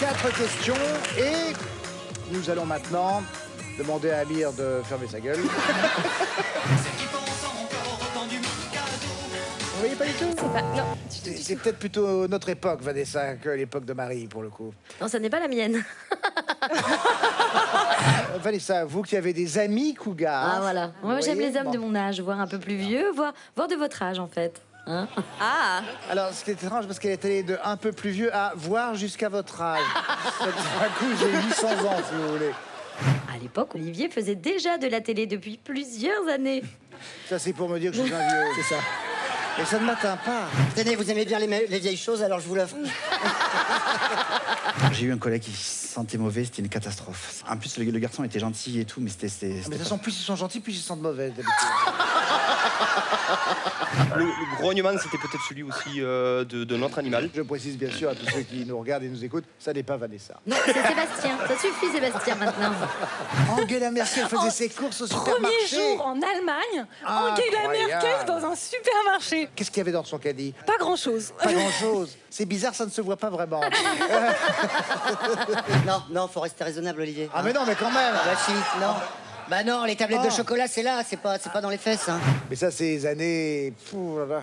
4 questions et nous allons maintenant demander à Amir de fermer sa gueule. Vous voyez pas du tout? C'est pas... Non, C'est peut-être plutôt notre époque, Vanessa, que l'époque de Marie, pour le coup. non, ça n'est pas la mienne. Vanessa, vous qui avez des amis cougars... Ah, voilà. Moi, vous j'aime voyez, les hommes bon. de mon âge, voire un peu plus vieux, voire de votre âge, en fait. Hein? Ah, Alors, ce qui est étrange, parce qu'elle est allée de un peu plus vieux à voir jusqu'à votre âge. D'un coup, j'ai 800 ans, si vous voulez. À l'époque, Olivier faisait déjà de la télé depuis plusieurs années. Ça, c'est pour me dire que je suis un vieux. C'est ça. Et ça ne m'atteint pas. Tenez, vous aimez bien les vieilles choses, alors je vous l'offre. J'ai eu un collègue qui sentait mauvais, c'était une catastrophe. En plus, le garçon était gentil et tout, mais c'était... Mais de toute façon, plus ils sont gentils, plus ils sentent mauvais, d'habitude. Le grognement, c'était peut-être celui aussi de notre animal. Je précise bien sûr à tous ceux qui nous regardent et nous écoutent, ça n'est pas Vanessa. Non, c'est Sébastien. Ça suffit, Sébastien, maintenant. Angela Merkel faisait ses courses au supermarché. premier jour en Allemagne, Angela Incroyable. Merkel dans un supermarché. Qu'est-ce qu'il y avait dans son caddie? Pas grand-chose. Pas grand-chose. C'est bizarre, ça ne se voit pas vraiment. Non, faut rester raisonnable, Olivier. Ah mais non, mais quand même. Bah si, non. Bah non, les tablettes Oh. de chocolat, c'est là, c'est pas dans les fesses. Hein. Mais ça, c'est les années... Pouh, là, là.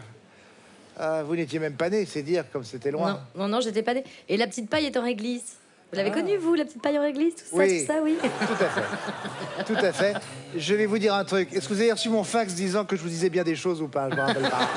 Ah, vous n'étiez même pas né, c'est dire comme c'était loin. Non, j'étais pas née. Et la petite paille est en réglisse. Vous l'avez connue, vous, la petite paille en réglisse, tout ça, Oui. tout ça, oui. Tout à fait. Tout à fait. Je vais vous dire un truc. Est-ce que vous avez reçu mon fax disant que je vous disais bien des choses ou pas? Je me rappelle pas.